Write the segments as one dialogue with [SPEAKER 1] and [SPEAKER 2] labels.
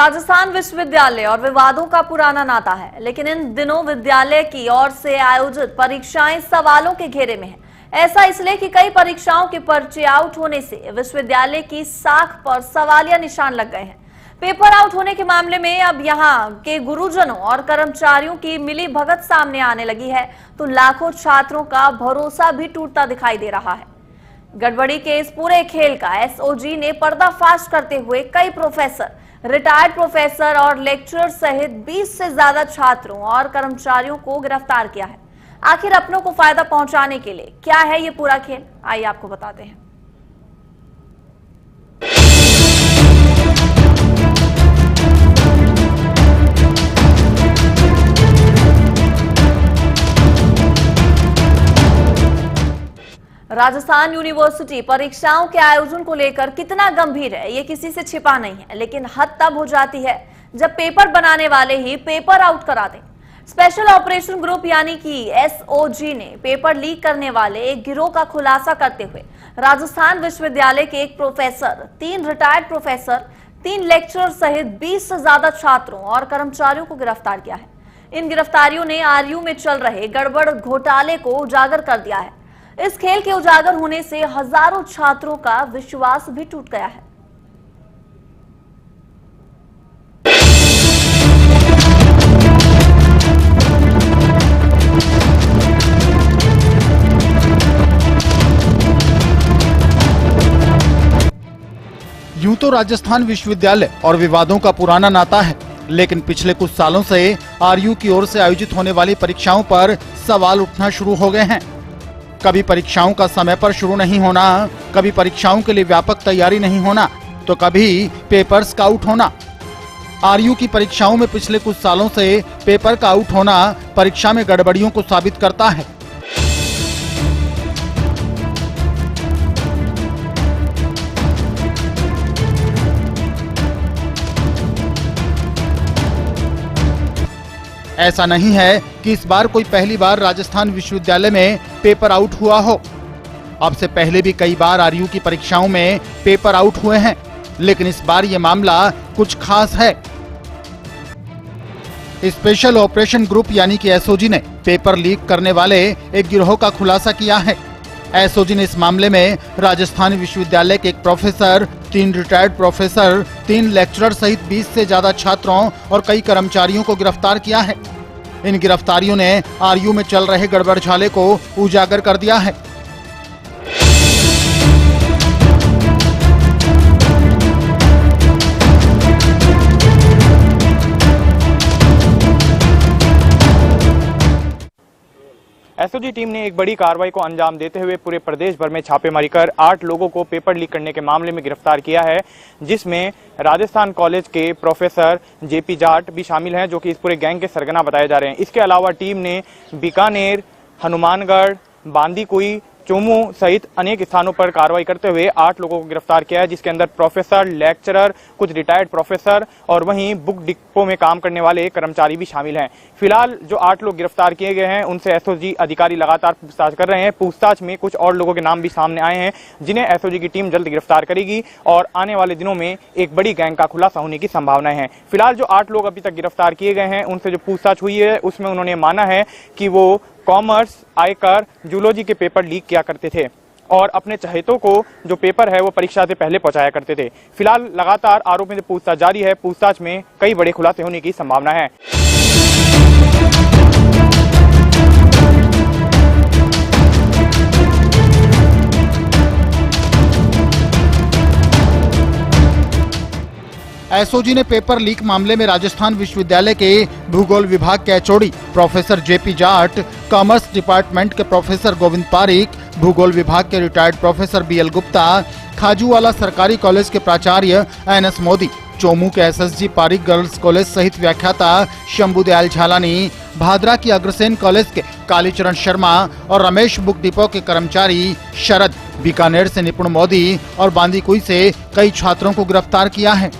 [SPEAKER 1] राजस्थान विश्वविद्यालय और विवादों का पुराना नाता है, लेकिन इन दिनों विद्यालय की ओर से आयोजित परीक्षाएं सवालों के घेरे में है। ऐसा इसलिए कि कई परीक्षाओं के पर्चे आउट होने से विश्वविद्यालय की साख पर सवालिया निशान लग गए हैं। पेपर आउट होने के मामले में अब यहां के गुरुजनों और कर्मचारियों की मिली भगत सामने आने लगी है, तो लाखों छात्रों का भरोसा भी टूटता दिखाई दे रहा है। गड़बड़ी के इस पूरे खेल का एसओजी ने पर्दाफाश करते हुए कई प्रोफेसर, रिटायर्ड प्रोफेसर और लेक्चरर सहित 20 से ज्यादा छात्रों और कर्मचारियों को गिरफ्तार किया है। आखिर अपनों को फायदा पहुंचाने के लिए क्या है ये पूरा खेल, आइए आपको बताते हैं। राजस्थान यूनिवर्सिटी परीक्षाओं के आयोजन को लेकर कितना गंभीर है, ये किसी से छिपा नहीं है, लेकिन हद तब हो जाती है जब पेपर बनाने वाले ही पेपर आउट करा दें। स्पेशल ऑपरेशन ग्रुप यानी कि एसओजी ने पेपर लीक करने वाले एक गिरोह का खुलासा करते हुए राजस्थान विश्वविद्यालय के एक प्रोफेसर, 3 रिटायर्ड प्रोफेसर, 3 लेक्चरर सहित 20 से ज्यादा छात्रों और कर्मचारियों को गिरफ्तार किया है। इन गिरफ्तारियों ने आरयू में चल रहे गड़बड़ घोटाले को उजागर कर दिया है। इस खेल के उजागर होने से हजारों छात्रों का विश्वास भी टूट गया है।
[SPEAKER 2] यूं तो राजस्थान विश्वविद्यालय और विवादों का पुराना नाता है, लेकिन पिछले कुछ सालों से आरयू की ओर से आयोजित होने वाली परीक्षाओं पर सवाल उठना शुरू हो गए हैं। कभी परीक्षाओं का समय पर शुरू नहीं होना, कभी परीक्षाओं के लिए व्यापक तैयारी नहीं होना, तो कभी पेपर्स का आउट होना। आरयू की परीक्षाओं में पिछले कुछ सालों से पेपर का आउट होना परीक्षा में गड़बड़ियों को साबित करता है। ऐसा नहीं है कि इस बार कोई पहली बार राजस्थान विश्वविद्यालय में पेपर आउट हुआ हो। अब से पहले भी कई बार आरयू की परीक्षाओं में पेपर आउट हुए हैं, लेकिन इस बार ये मामला कुछ खास है। स्पेशल ऑपरेशन ग्रुप यानी कि एसओजी ने पेपर लीक करने वाले एक गिरोह का खुलासा किया है। एसओजी ने इस मामले में राजस्थान विश्वविद्यालय के एक प्रोफेसर, 3 रिटायर्ड प्रोफेसर, 3 लेक्चरर सहित 20 से ज्यादा छात्रों और कई कर्मचारियों को गिरफ्तार किया है। इन गिरफ्तारियों ने आरयू में चल रहे गड़बड़झाले को उजागर कर दिया है।
[SPEAKER 3] एसओजी टीम ने एक बड़ी कार्रवाई को अंजाम देते हुए पूरे प्रदेश भर में छापेमारी कर 8 लोगों को पेपर लीक करने के मामले में गिरफ्तार किया है, जिसमें राजस्थान कॉलेज के प्रोफेसर जेपी जाट भी शामिल हैं, जो कि इस पूरे गैंग के सरगना बताए जा रहे हैं। इसके अलावा टीम ने बीकानेर, हनुमानगढ़, बांदीकुई, चोमू सहित अनेक स्थानों पर कार्रवाई करते हुए 8 लोगों को गिरफ्तार किया है, जिसके अंदर प्रोफेसर, लेक्चरर, कुछ रिटायर्ड प्रोफेसर और वहीं बुक डिपो में काम करने वाले कर्मचारी भी शामिल हैं। फिलहाल जो 8 लोग गिरफ्तार किए गए हैं, उनसे एसओजी अधिकारी लगातार पूछताछ कर रहे हैं। पूछताछ में कुछ और लोगों के नाम भी सामने आए हैं, जिन्हें एसओजी की टीम जल्द गिरफ्तार करेगी और आने वाले दिनों में एक बड़ी गैंग का खुलासा होने की संभावनाएं हैं। फिलहाल जो 8 लोग अभी तक गिरफ्तार किए गए हैं, उनसे जो पूछताछ हुई है उसमें उन्होंने माना है कि वो कॉमर्स, आयकर, जूलॉजी के पेपर लीक किया करते थे और अपने चहेतों को जो पेपर है वो परीक्षा से पहले पहुंचाया करते थे। फिलहाल लगातार आरोपियों से पूछताछ जारी है। पूछताछ में कई बड़े खुलासे होने की संभावना है।
[SPEAKER 2] एसओजी ने पेपर लीक मामले में राजस्थान विश्वविद्यालय के भूगोल विभाग के HOD professor JP Jat, commerce department के प्रोफेसर गोविंद पारिक, भूगोल विभाग के रिटायर्ड प्रोफेसर बीएल गुप्ता, खाजूवाला सरकारी कॉलेज के प्राचार्य एनएस मोदी, चोमू के एसएसजी पारिक गर्ल्स कॉलेज सहित व्याख्याता शंभुदयाल झालानी, भादरा की अग्रसेन कॉलेज के कालीचरण शर्मा और रमेश बुक डिपो के कर्मचारी शरद, बीकानेर से निपुण मोदी और बांदीकुई से कई छात्रों को गिरफ्तार किया है।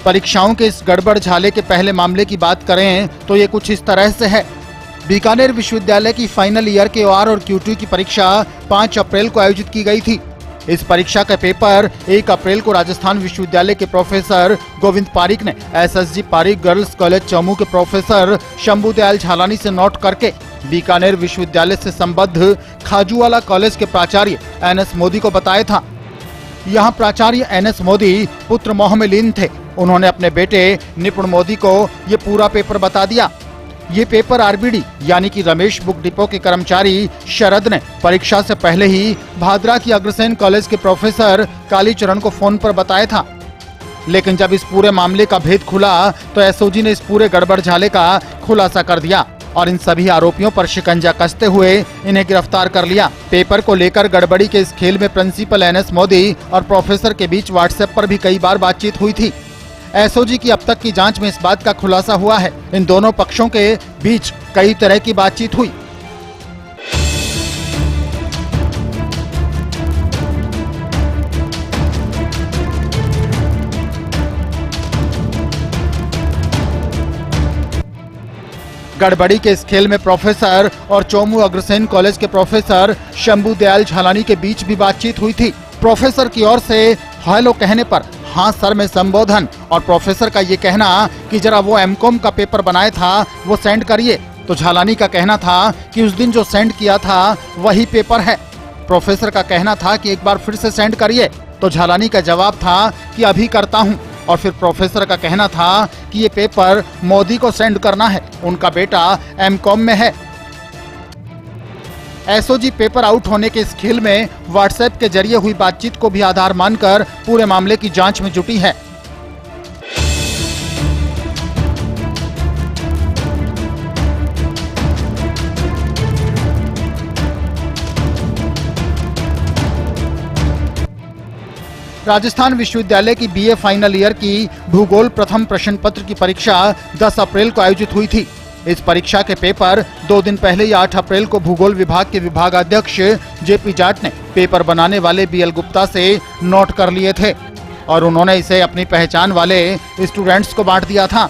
[SPEAKER 2] परीक्षाओं के इस गड़बड़ झाले के पहले मामले की बात करें तो ये कुछ इस तरह से है। बीकानेर विश्वविद्यालय की फाइनल ईयर के OR और Q2 की परीक्षा 5 अप्रैल को आयोजित की गई थी। इस परीक्षा का पेपर 1 अप्रैल को राजस्थान विश्वविद्यालय के प्रोफेसर गोविंद पारीक ने SSG Pareek girls college Chomu के प्रोफेसर शंभू दयाल झालानी से नोट करके बीकानेर विश्वविद्यालय से संबद्ध खाजूवाला कॉलेज के प्राचार्य NS मोदी को बताया था। यहाँ प्राचार्य NS मोदी पुत्र मोह में लीन थे। उन्होंने अपने बेटे निपुण मोदी को ये पूरा पेपर बता दिया। ये पेपर RBD यानी कि रमेश बुक डिपो के कर्मचारी शरद ने परीक्षा से पहले ही भादरा की अग्रसेन कॉलेज के प्रोफेसर कालीचरण को फोन पर बताया था। लेकिन जब इस पूरे मामले का भेद खुला तो SOG ने इस पूरे गड़बड़ झाले का खुलासा कर दिया और इन सभी आरोपियों पर शिकंजा कसते हुए इन्हें गिरफ्तार कर लिया। पेपर को लेकर गड़बड़ी के इस खेल में प्रिंसिपल NS मोदी और प्रोफेसर के बीच व्हाट्सएप पर भी कई बार बातचीत हुई थी। SOG की अब तक की जांच में इस बात का खुलासा हुआ है। इन दोनों पक्षों के बीच कई तरह की बातचीत हुई। गड़बड़ी के इस खेल में प्रोफेसर और चौमू अग्रसेन कॉलेज के प्रोफेसर शंभू दयाल झालानी के बीच भी बातचीत हुई थी। प्रोफेसर की ओर से हेलो कहने पर हाँ सर में संबोधन और प्रोफेसर का ये कहना कि जरा वो MCOM का पेपर बनाया था वो सेंड करिए, तो झालानी का कहना था कि उस दिन जो सेंड किया था वही पेपर है। प्रोफेसर का कहना था कि एक बार फिर से सेंड करिए, तो झालानी का जवाब था कि अभी करता हूँ। और फिर प्रोफेसर का कहना था कि ये पेपर मोदी को सेंड करना है, उनका बेटा MCOM में है। SOG पेपर आउट होने के इस खेल में व्हाट्सएप के जरिए हुई बातचीत को भी आधार मानकर पूरे मामले की जांच में जुटी है। राजस्थान विश्वविद्यालय की BA फाइनल ईयर की भूगोल प्रथम प्रश्न पत्र की परीक्षा 10 अप्रैल को आयोजित हुई थी। इस परीक्षा के पेपर 2 दिन पहले ही 8 अप्रैल को भूगोल विभाग के विभागाध्यक्ष JP जाट ने पेपर बनाने वाले BL गुप्ता से नोट कर लिए थे और उन्होंने इसे अपनी पहचान वाले स्टूडेंट्स को बांट दिया था।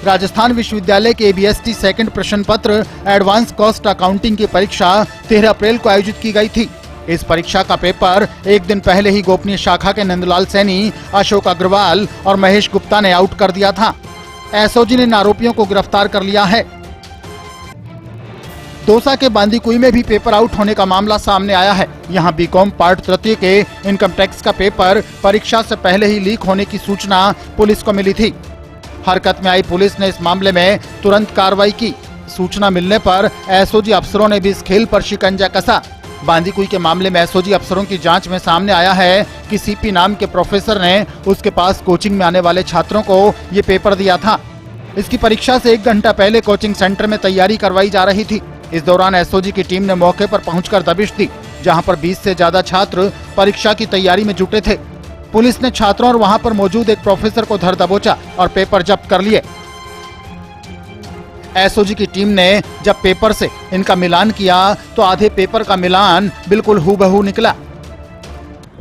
[SPEAKER 2] राजस्थान विश्वविद्यालय के ABST सेकंड प्रश्न पत्र एडवांस कॉस्ट अकाउंटिंग की परीक्षा 13 अप्रैल को आयोजित की गई थी। इस परीक्षा का पेपर 1 दिन पहले ही गोपनीय शाखा के नंदलाल सैनी, अशोक अग्रवाल और महेश गुप्ता ने आउट कर दिया था। SOG ने इन आरोपियों को गिरफ्तार कर लिया है। दौसा के बांदीकुई में भी पेपर आउट होने का मामला सामने आया है। यहाँ BCom पार्ट तृतीय के इनकम टैक्स का पेपर परीक्षा से पहले ही लीक होने की सूचना पुलिस को मिली थी। हरकत में आई पुलिस ने इस मामले में तुरंत कार्रवाई की। सूचना मिलने पर SOG अफसरों ने भी इस खेल पर शिकंजा कसा। बांदीकुई के मामले में SOG अफसरों की जांच में सामने आया है कि CP नाम के प्रोफेसर ने उसके पास कोचिंग में आने वाले छात्रों को ये पेपर दिया था। इसकी परीक्षा से 1 घंटा पहले कोचिंग सेंटर में तैयारी करवाई जा रही थी। इस दौरान SOG की टीम ने मौके पर पहुंचकर दबिश दी, जहां पर 20 से ज्यादा छात्र परीक्षा की तैयारी में जुटे थे। पुलिस ने छात्रों और वहां पर मौजूद एक प्रोफेसर को धर दबोचा और पेपर जब्त कर लिए। SOG की टीम ने जब पेपर से इनका मिलान किया तो आधे पेपर का मिलान बिल्कुल हूबहू निकला।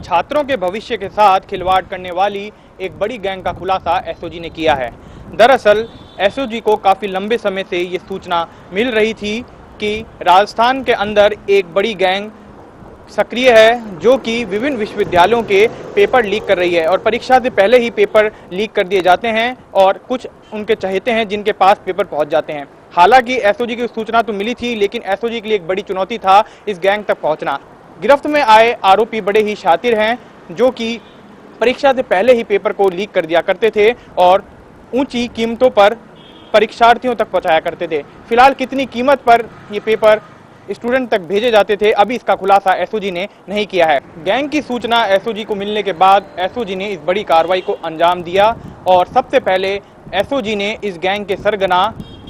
[SPEAKER 3] छात्रों के भविष्य के साथ खिलवाड़ करने वाली एक बड़ी गैंग का खुलासा SOG ने किया है। दरअसल SOG को काफी लंबे समय से ये सूचना मिल रही थी कि राजस्थान के अंदर एक बड़ी गैंग सक्रिय है जो कि विभिन्न विश्वविद्यालयों के पेपर लीक कर रही है और परीक्षा से पहले ही पेपर लीक कर दिए जाते हैं और कुछ उनके चहेते हैं जिनके पास पेपर पहुंच जाते हैं। हालांकि SOG की सूचना तो मिली थी, लेकिन SOG के लिए एक बड़ी चुनौती था इस गैंग तक पहुंचना। गिरफ्त में आए आरोपी बड़े ही शातिर हैं जो कि परीक्षा से पहले ही पेपर को लीक कर दिया करते थे और ऊंची कीमतों पर परीक्षार्थियों तक पहुंचाया करते थे। फिलहाल कितनी कीमत पर ये पेपर स्टूडेंट तक भेजे जाते थे, अभी इसका खुलासा SOG ने नहीं किया है। गैंग की सूचना SOG को मिलने के बाद SOG ने इस बड़ी कार्रवाई को अंजाम दिया और सबसे पहले SOG ने इस गैंग के सरगना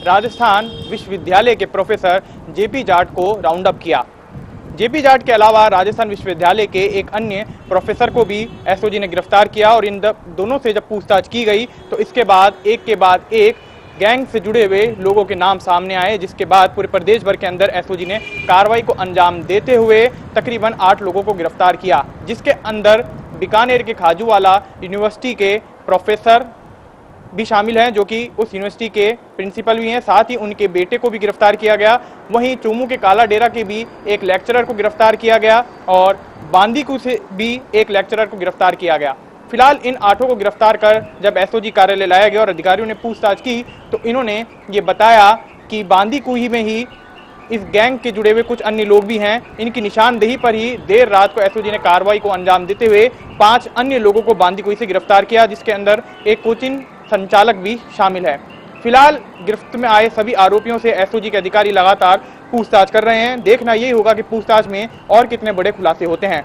[SPEAKER 3] राजस्थान विश्वविद्यालय के प्रोफेसर JP जाट को राउंड अप किया। JP जाट के अलावा राजस्थान विश्वविद्यालय के एक अन्य प्रोफेसर को भी SOG ने गिरफ्तार किया और इन दोनों से जब पूछताछ की गई तो इसके बाद एक गैंग से जुड़े हुए लोगों के नाम सामने आए, जिसके बाद पूरे प्रदेश भर के अंदर एसओजी ने कार्रवाई को अंजाम देते हुए तकरीबन 8 लोगों को गिरफ्तार किया, जिसके अंदर बीकानेर के खाजूवाला यूनिवर्सिटी के प्रोफेसर भी शामिल हैं, जो कि उस यूनिवर्सिटी के प्रिंसिपल भी हैं। साथ ही उनके बेटे को भी गिरफ्तार किया गया। वहीं चोमू के काला डेरा के भी एक लेक्चरर को गिरफ्तार किया गया और बांदीकुई से भी एक लेक्चरर को गिरफ्तार किया गया। फिलहाल इन 8 को गिरफ्तार कर जब एसओजी कार्यालय लाया गया और अधिकारियों ने पूछताछ की तो इन्होंने ये बताया कि बांदीकुई में ही इस गैंग के जुड़े हुए कुछ अन्य लोग भी हैं। इनकी निशानदेही पर ही देर रात को एसओजी ने कार्रवाई को अंजाम देते हुए 5 अन्य लोगों को बांदीकुई से गिरफ्तार किया, जिसके अंदर एक कोचिंग संचालक भी शामिल है। फिलहाल गिरफ्त में आए सभी आरोपियों से एसओजी के अधिकारी लगातार पूछताछ कर रहे हैं। देखना यही होगा कि पूछताछ में और कितने बड़े खुलासे होते हैं।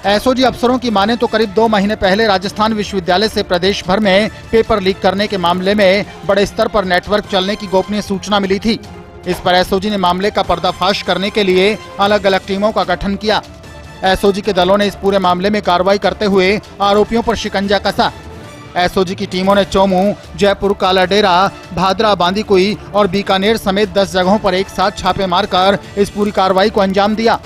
[SPEAKER 2] एसओजी अफसरों की माने तो करीब 2 महीने पहले राजस्थान विश्वविद्यालय से प्रदेश भर में पेपर लीक करने के मामले में बड़े स्तर पर नेटवर्क चलने की गोपनीय सूचना मिली थी। इस पर एसओजी ने मामले का पर्दाफाश करने के लिए अलग अलग टीमों का गठन किया। एसओजी के दलों ने इस पूरे मामले में कार्रवाई करते हुए आरोपियों पर शिकंजा कसा। एसओजी की टीमों ने चोमू, जयपुर, काला डेरा, भादरा, बांदीकुई और बीकानेर समेत 10 जगहों पर एक साथ छापे मारकर इस पूरी कार्रवाई को अंजाम दिया।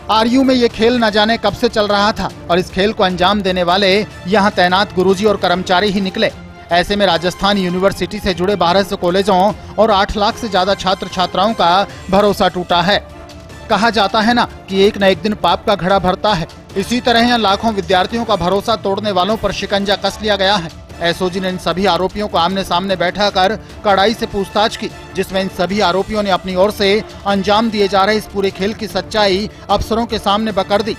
[SPEAKER 2] आरयू में ये खेल न जाने कब से चल रहा था और इस खेल को अंजाम देने वाले यहाँ तैनात गुरुजी और कर्मचारी ही निकले। ऐसे में राजस्थान यूनिवर्सिटी से जुड़े 1200 कॉलेजों और 8 लाख से ज्यादा छात्र छात्राओं का भरोसा टूटा है। कहा जाता है ना कि एक न एक दिन पाप का घड़ा भरता है। इसी तरह यहाँ लाखों विद्यार्थियों का भरोसा तोड़ने वालों पर शिकंजा कस लिया गया है। एसओजी ने इन सभी आरोपियों को आमने सामने बैठा कर कड़ाई से पूछताछ की, जिसमें इन सभी आरोपियों ने अपनी ओर से अंजाम दिए जा रहे इस पूरे खेल की सच्चाई अफसरों के सामने बकर दी।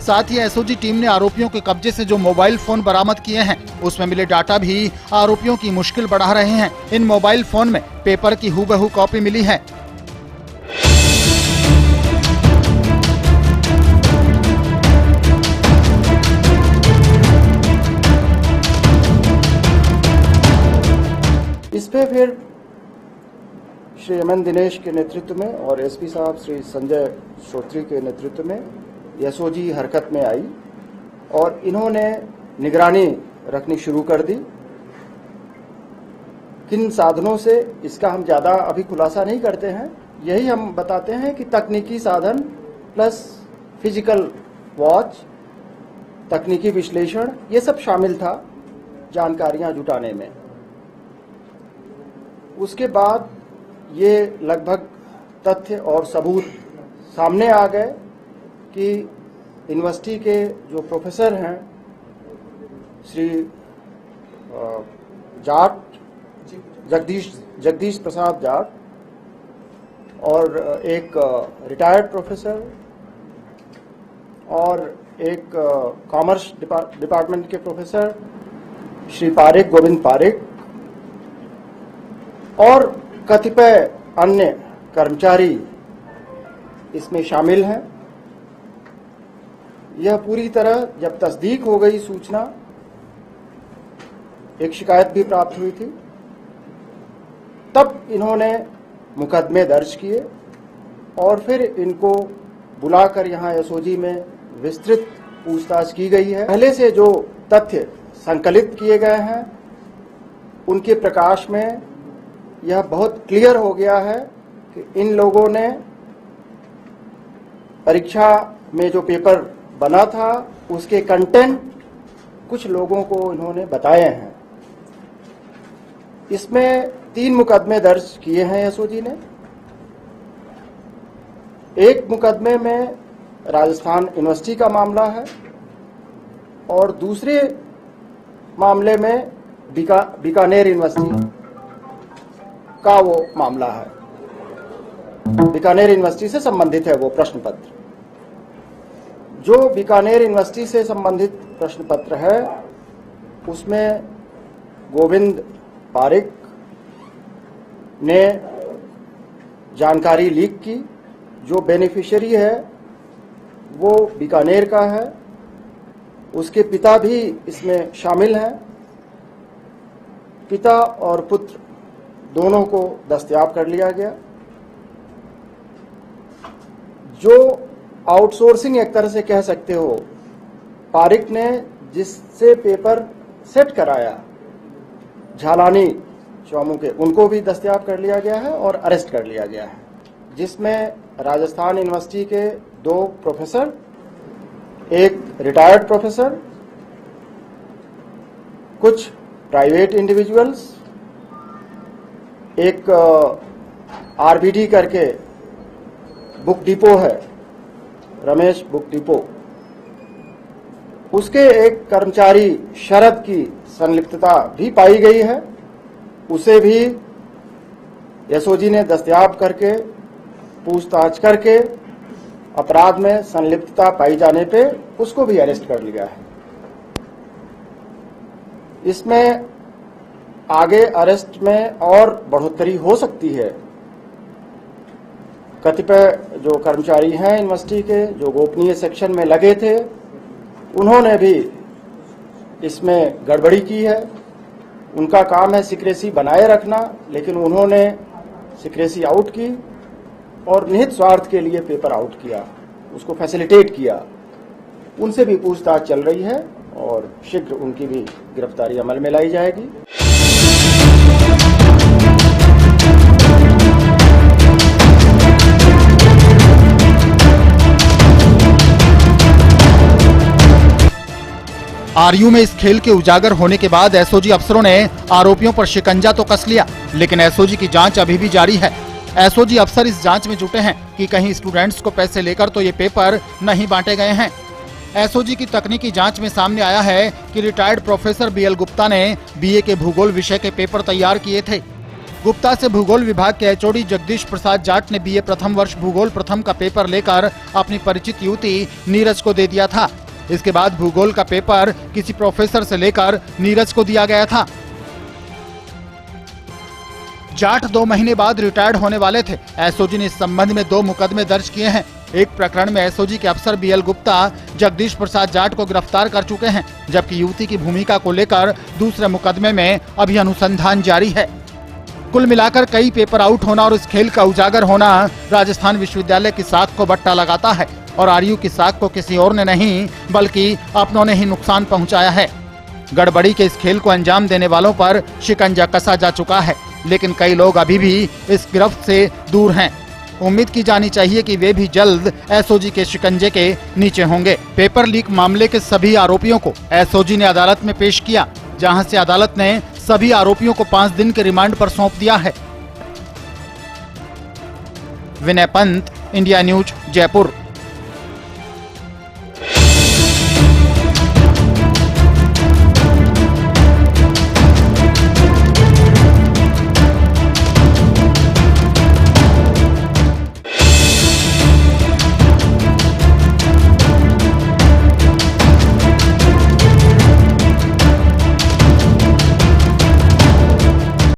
[SPEAKER 2] साथ ही एसओजी टीम ने आरोपियों के कब्जे से जो मोबाइल फोन बरामद किए हैं उसमें मिले डाटा भी आरोपियों की मुश्किल बढ़ा रहे हैं। इन मोबाइल फोन में पेपर की हूबहू कॉपी मिली है।
[SPEAKER 4] इस पे फिर श्री एमएन दिनेश के नेतृत्व में और एसपी साहब श्री संजय श्रोत्री के नेतृत्व में एसओजी हरकत में आई और इन्होंने निगरानी रखनी शुरू कर दी। किन साधनों से, इसका हम ज्यादा अभी खुलासा नहीं करते हैं। यही हम बताते हैं कि तकनीकी साधन प्लस फिजिकल वॉच, तकनीकी विश्लेषण, ये सब शामिल था जानकारियां जुटाने में। उसके बाद ये लगभग तथ्य और सबूत सामने आ गए कि यूनिवर्सिटी के जो प्रोफेसर हैं श्री जाट, जगदीश प्रसाद जाट, और एक रिटायर्ड प्रोफेसर और एक कॉमर्स डिपार्टमेंट के प्रोफेसर श्री पारेख, गोविंद पारेख, और कतिपय अन्य कर्मचारी इसमें शामिल हैं। यह पूरी तरह जब तस्दीक हो गई सूचना, एक शिकायत भी प्राप्त हुई थी, तब इन्होंने मुकदमे दर्ज किए और फिर इनको बुलाकर यहाँ एसओजी में विस्तृत पूछताछ की गई है। पहले से जो तथ्य संकलित किए गए हैं उनके प्रकाश में यह बहुत क्लियर हो गया है कि इन लोगों ने परीक्षा में जो पेपर बना था उसके कंटेंट कुछ लोगों को इन्होंने बताए हैं। इसमें 3 मुकदमे दर्ज किए हैं एसओजी ने। एक मुकदमे में राजस्थान यूनिवर्सिटी का मामला है और दूसरे मामले में बीकानेर यूनिवर्सिटी का वो मामला है। बीकानेर यूनिवर्सिटी से संबंधित है वो प्रश्न पत्र। जो बीकानेर यूनिवर्सिटी से संबंधित प्रश्न पत्र है उसमें गोविंद पारिक ने जानकारी लीक की। जो बेनिफिशियरी है वो बीकानेर का है, उसके पिता भी इसमें शामिल हैं। पिता और पुत्र दोनों को दस्तयाब कर लिया गया। जो आउटसोर्सिंग एक तरह से कह सकते हो, पारिक ने जिससे पेपर सेट कराया झालानी चौमू के, उनको भी दस्तयाब कर लिया गया है और अरेस्ट कर लिया गया है, जिसमें राजस्थान यूनिवर्सिटी के 2 प्रोफेसर, एक रिटायर्ड प्रोफेसर, कुछ प्राइवेट इंडिविजुअल्स, एक आरबीडी करके बुक डिपो है, रमेश बुक डिपो, उसके एक कर्मचारी शरद की संलिप्तता भी पाई गई है। उसे भी एसओजी ने दस्तयाब करके पूछताछ करके अपराध में संलिप्तता पाई जाने पे उसको भी अरेस्ट कर लिया है। इसमें आगे अरेस्ट में और बढ़ोतरी हो सकती है। कतिपय जो कर्मचारी हैं यूनिवर्सिटी के, जो गोपनीय सेक्शन में लगे थे, उन्होंने भी इसमें गड़बड़ी की है। उनका काम है सीक्रेसी बनाए रखना, लेकिन उन्होंने सीक्रेसी आउट की और निहित स्वार्थ के लिए पेपर आउट किया, उसको फैसिलिटेट किया। उनसे भी पूछताछ चल रही है और शीघ्र उनकी भी गिरफ्तारी अमल में लाई जाएगी।
[SPEAKER 2] आरयू में इस खेल के उजागर होने के बाद एसओजी अफसरों ने आरोपियों पर शिकंजा तो कस लिया, लेकिन एसओजी की जांच अभी भी जारी है। एसओजी अफसर इस जांच में जुटे हैं कि कहीं स्टूडेंट्स को पैसे लेकर तो ये पेपर नहीं बांटे गए हैं। एसओजी की तकनीकी जांच में सामने आया है कि रिटायर्ड प्रोफेसर बीएल गुप्ता ने बीए के भूगोल विषय के पेपर तैयार किए थे। गुप्ता से भूगोल विभाग के एचओडी जगदीश प्रसाद जाट ने बीए प्रथम वर्ष भूगोल प्रथम का पेपर लेकर अपनी परिचित युवती नीरज को दे दिया था। इसके बाद भूगोल का पेपर किसी प्रोफेसर से लेकर नीरज को दिया गया था। जाट 2 महीने बाद रिटायर्ड होने वाले थे। एसओजी ने इस संबंध में 2 मुकदमे दर्ज किए हैं। एक प्रकरण में एसओजी के अफसर बीएल गुप्ता जगदीश प्रसाद जाट को गिरफ्तार कर चुके हैं, जबकि युवती की भूमिका को लेकर दूसरे मुकदमे में अभी अनुसंधान जारी है। कुल मिलाकर कई पेपर आउट होना और इस खेल का उजागर होना राजस्थान विश्वविद्यालय की साख को बट्टा लगाता है और आरयू की साख को किसी और ने नहीं बल्कि अपनों ने ही नुकसान पहुंचाया है। गड़बड़ी के इस खेल को अंजाम देने वालों पर शिकंजा कसा जा चुका है, लेकिन कई लोग अभी भी इस गिरफ्त से दूर हैं। उम्मीद की जानी चाहिए कि वे भी जल्द एसओजी के शिकंजे के नीचे होंगे। पेपर लीक मामले के सभी आरोपियों को एसओजी ने अदालत में पेश किया, जहां से अदालत ने सभी आरोपियों को 5 दिन के रिमांड पर सौंप दिया है। विनय पंत, इंडिया न्यूज, जयपुर।